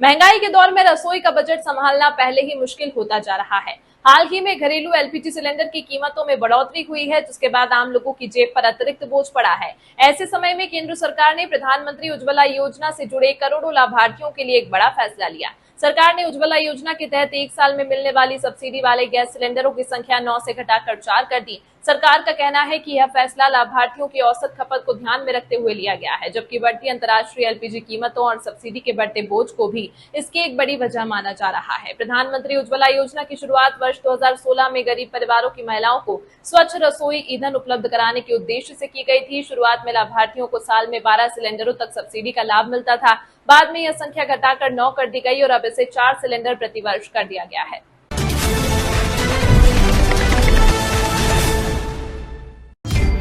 महंगाई के दौर में रसोई का बजट संभालना पहले ही मुश्किल होता जा रहा है। हाल ही में घरेलू एलपीजी सिलेंडर की कीमतों में बढ़ोतरी हुई है, जिसके बाद आम लोगों की जेब पर अतिरिक्त बोझ पड़ा है। ऐसे समय में केंद्र सरकार ने प्रधानमंत्री उज्ज्वला योजना से जुड़े करोड़ों लाभार्थियों के लिए एक बड़ा फैसला लिया। सरकार ने उज्ज्वला योजना के तहत 1 साल में मिलने वाली सब्सिडी वाले गैस सिलेंडरों की संख्या 9 से घटाकर 4 कर दी। सरकार का कहना है कि यह फैसला लाभार्थियों की औसत खपत को ध्यान में रखते हुए लिया गया है, जबकि बढ़ती अंतर्राष्ट्रीय एलपीजी कीमतों और सब्सिडी के बढ़ते बोझ को भी इसकी एक बड़ी वजह माना जा रहा है। प्रधानमंत्री उज्ज्वला योजना की शुरुआत वर्ष 2016 में गरीब परिवारों की महिलाओं को स्वच्छ रसोई ईंधन उपलब्ध कराने के उद्देश्य से की गई थी। शुरुआत में लाभार्थियों को साल में 12 सिलेंडरों तक सब्सिडी का लाभ मिलता था। बाद में यह संख्या घटाकर 9 कर दी गई और अब इसे 4 सिलेंडर प्रति वर्ष कर दिया गया है।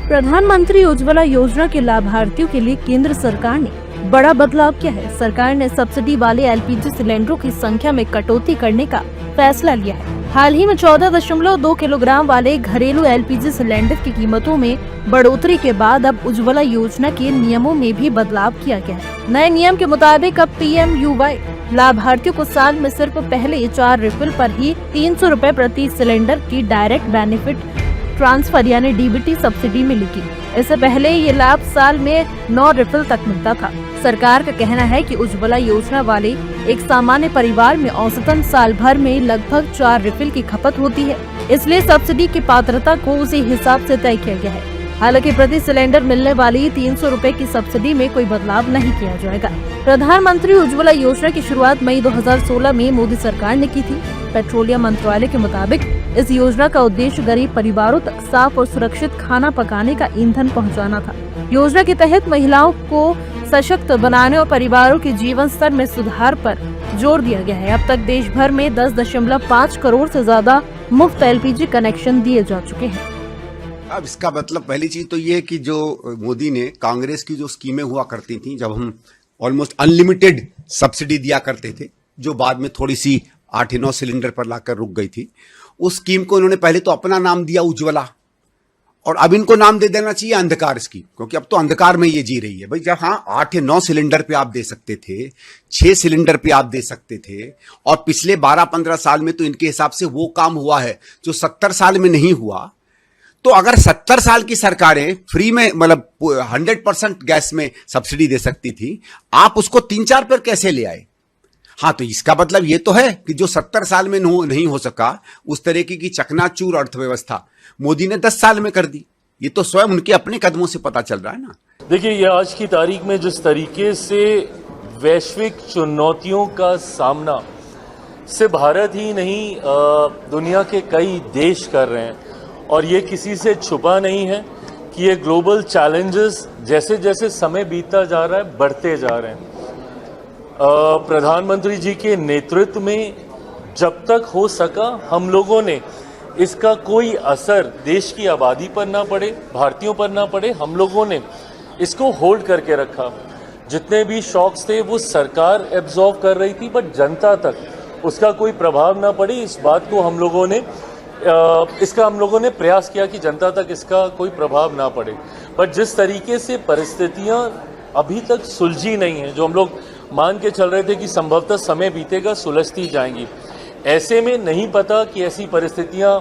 प्रधानमंत्री उज्ज्वला योजना के लाभार्थियों के लिए केंद्र सरकार ने बड़ा बदलाव किया है। सरकार ने सब्सिडी वाले एलपीजी सिलेंडरों की संख्या में कटौती करने का फैसला लिया है। हाल ही में 14.2 किलोग्राम वाले घरेलू एलपीजी सिलेंडर की कीमतों में बढ़ोतरी के बाद अब उज्ज्वला योजना के नियमों में भी बदलाव किया गया है। नए नियम के मुताबिक अब पीएमयूवाई लाभार्थियों को साल में सिर्फ पहले 4 रिफिल पर ही 300 रुपए प्रति सिलेंडर की डायरेक्ट बेनिफिट ट्रांसफर यानी डीबीटी सब्सिडी मिलेगी। इससे पहले ये लाभ साल में 9 रिफिल तक मिलता था। सरकार का कहना है कि उज्ज्वला योजना वाले एक सामान्य परिवार में औसतन साल भर में लगभग 4 रिफिल की खपत होती है, इसलिए सब्सिडी की पात्रता को उसी हिसाब से तय किया गया है। हालांकि प्रति सिलेंडर मिलने वाली 300 रुपए की सब्सिडी में कोई बदलाव नहीं किया जाएगा। प्रधानमंत्री उज्ज्वला योजना की शुरुआत मई 2016 में मोदी सरकार ने की थी। पेट्रोलियम मंत्रालय के मुताबिक इस योजना का उद्देश्य गरीब परिवारों तक साफ और सुरक्षित खाना पकाने का ईंधन पहुंचाना था। योजना के तहत महिलाओं को सशक्त बनाने और परिवारों के जीवन स्तर में सुधार पर जोर दिया गया है। अब तक देश भर में 10.5 करोड़ से ज्यादा मुफ्त एलपीजी कनेक्शन दिए जा चुके हैं। अब इसका मतलब पहली चीज तो ये है कि जो मोदी ने कांग्रेस की जो स्कीमें हुआ करती थी, जब हम ऑलमोस्ट अनलिमिटेड सब्सिडी दिया करते थे, जो बाद में थोड़ी सी 8-9 सिलेंडर पर लाकर रुक गई थी, उस स्कीम को इन्होंने पहले तो अपना नाम दिया उज्ज्वला, और अब इनको नाम दे देना चाहिए अंधकार स्कीम, क्योंकि अब तो अंधकार में ये जी रही है। भाई जब 8 या 9 सिलेंडर पे आप दे सकते थे, 6 सिलेंडर पे आप दे सकते थे, और पिछले 12-15 साल में तो इनके हिसाब से वो काम हुआ है जो 70 साल में नहीं हुआ। तो अगर 70 साल की सरकारें फ्री में मतलब 100% गैस में सब्सिडी दे सकती थी, आप उसको 3-4 पर कैसे ले आए? हाँ, तो इसका मतलब ये तो है कि जो 70 साल में नहीं हो सका, उस तरीके की चकनाचूर अर्थव्यवस्था मोदी ने 10 साल में कर दी। ये तो स्वयं उनके अपने कदमों से पता चल रहा है ना। देखिए, ये आज की तारीख में जिस तरीके से वैश्विक चुनौतियों का सामना सिर्फ भारत ही नहीं दुनिया के कई देश कर रहे हैं, और ये किसी से छुपा नहीं है कि ये ग्लोबल चैलेंजेस जैसे जैसे समय बीतता जा रहा है बढ़ते जा रहे हैं। प्रधानमंत्री जी के नेतृत्व में जब तक हो सका हम लोगों ने इसका कोई असर देश की आबादी पर ना पड़े, भारतीयों पर ना पड़े, हम लोगों ने इसको होल्ड करके रखा। जितने भी शॉक्स थे वो सरकार एब्जॉर्व कर रही थी, बट जनता तक उसका कोई प्रभाव ना पड़े, इस बात को हम लोगों ने प्रयास किया कि जनता तक इसका कोई प्रभाव ना पड़े। बट जिस तरीके से परिस्थितियां अभी तक सुलझी नहीं हैं, जो हम लोग मान के चल रहे थे कि संभवतः समय बीतेगा सुलझती जाएंगी, ऐसे में नहीं पता कि ऐसी परिस्थितियां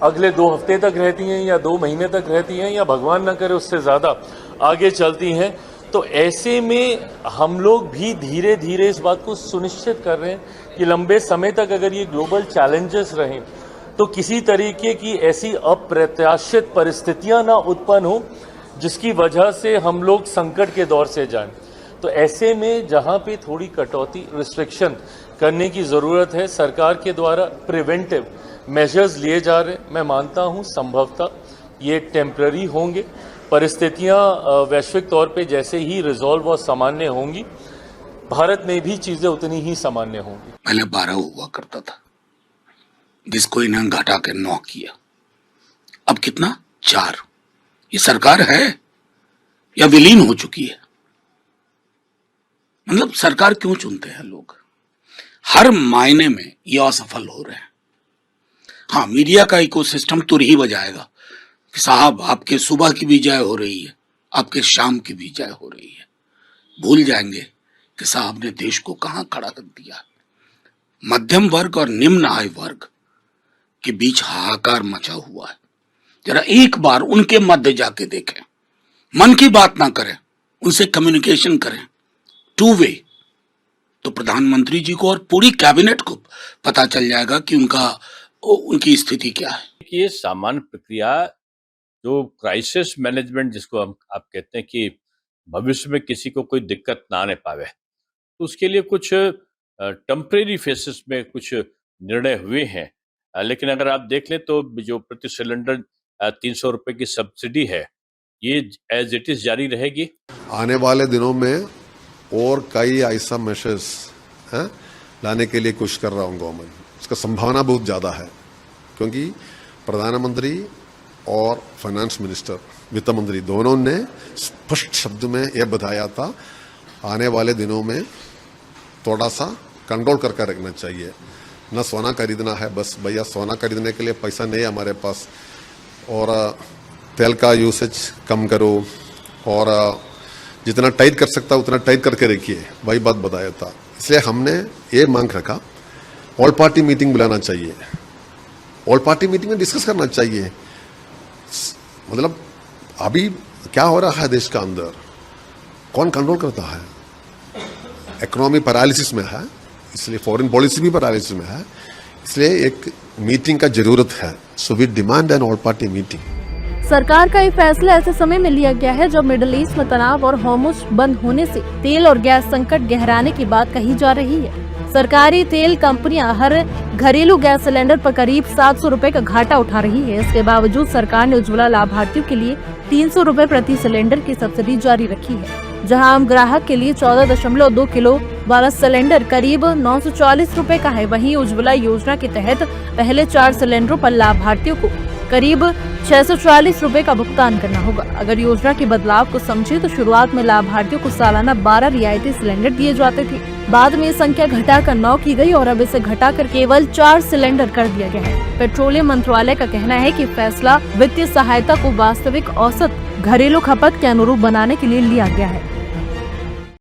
अगले 2 हफ्ते तक रहती हैं या 2 महीने तक रहती हैं, या भगवान न करे उससे ज़्यादा आगे चलती हैं। तो ऐसे में हम लोग भी धीरे धीरे इस बात को सुनिश्चित कर रहे हैं कि लंबे समय तक अगर ये ग्लोबल चैलेंजेस रहें तो किसी तरीके की ऐसी अप्रत्याशित परिस्थितियां ना उत्पन्न हो जिसकी वजह से हम लोग संकट के दौर से जाएं। तो ऐसे में जहां पे थोड़ी कटौती रिस्ट्रिक्शन करने की ज़रूरत है, सरकार के द्वारा प्रिवेंटिव मेजर्स लिए जा रहे हैं। मैं मानता हूं संभवतः ये टेम्पररी होंगे। परिस्थितियां वैश्विक तौर पे जैसे ही रिजॉल्व और सामान्य होंगी, भारत में भी चीज़ें उतनी ही सामान्य होंगी। पहले 12 हुआ करता था, जिसको इन्होंने घटा के 9 किया। अब कितना? 4। ये सरकार है या विलीन हो चुकी है? मतलब सरकार क्यों चुनते हैं लोग? हर मायने में ये असफल हो रहे हैं। हाँ, मीडिया का इकोसिस्टम तुर ही बजाएगा कि साहब आपके सुबह की भी जय हो रही है, आपके शाम की भी जय हो रही है। भूल जाएंगे कि साहब ने देश को कहां खड़ा कर दिया। मध्यम वर्ग और निम्न आय वर्ग के बीच हाहाकार मचा हुआ है। जरा एक बार उनके मध्य जाके देखें, मन की बात ना करें, उनसे कम्युनिकेशन करें टू वे, तो प्रधानमंत्री जी को और पूरी कैबिनेट को पता चल जाएगा कि उनकी स्थिति क्या है। ये सामान्य प्रक्रिया, जो क्राइसिस मैनेजमेंट जिसको आप कहते हैं कि भविष्य में किसी को कोई दिक्कत ना आने पावे, तो उसके लिए कुछ टेम्परेरी फेसेस में कुछ निर्णय हुए हैं। लेकिन अगर आप देख लें तो जो प्रति सिलेंडर 300 रुपए की सब्सिडी है, ये एज इट इज जारी रहेगी। आने वाले दिनों में और कई ऐसा मेशर्स लाने के लिए कोशिश कर रहा हूँ गवर्नमेंट, इसका संभावना बहुत ज़्यादा है, क्योंकि प्रधानमंत्री और फाइनेंस मिनिस्टर, वित्त मंत्री दोनों ने स्पष्ट शब्द में यह बताया था, आने वाले दिनों में थोड़ा सा कंट्रोल करके रखना चाहिए। न सोना खरीदना है, बस भैया सोना खरीदने के लिए पैसा नहीं है हमारे पास, और तेल का यूसेज कम करो, और जितना टाइट कर सकता उतना टाइट करके रखिए, वही बात बताया था। इसलिए हमने ये मांग रखा, ऑल पार्टी मीटिंग बुलाना चाहिए, ऑल पार्टी मीटिंग में डिस्कस करना चाहिए। मतलब अभी क्या हो रहा है देश का अंदर, कौन कंट्रोल करता है? इकोनॉमी पैरालिसिस में है, इसलिए फॉरेन पॉलिसी भी पैरालिसिस में है, इसलिए एक मीटिंग का जरूरत है। So we demand an all party meeting. सरकार का ये फैसला ऐसे समय में लिया गया है जब मिडिल ईस्ट में तनाव और हॉर्मुज़ बंद होने से तेल और गैस संकट गहराने की बात कही जा रही है। सरकारी तेल कंपनियां हर घरेलू गैस सिलेंडर पर करीब 700 रुपए का घाटा उठा रही है। इसके बावजूद सरकार ने उज्ज्वला लाभार्थियों के लिए 300 रुपए प्रति सिलेंडर की सब्सिडी जारी रखी है, जहां आम ग्राहक के लिए 14.2 किलो वाला सिलेंडर करीब 940 रुपए का है। वहीं उज्ज्वला योजना के तहत पहले 4 सिलेंडरों पर लाभार्थियों को करीब 640 रुपए का भुगतान करना होगा। अगर योजना के बदलाव को समझे तो शुरुआत में लाभार्थियों को सालाना 12 रियायती सिलेंडर दिए जाते थे, बाद में ये संख्या घटाकर 9 की गई और अब इसे घटाकर केवल 4 सिलेंडर कर दिया गया है। पेट्रोलियम मंत्रालय का कहना है कि फैसला वित्तीय सहायता को वास्तविक औसत घरेलू खपत के अनुरूप बनाने के लिए लिया गया है।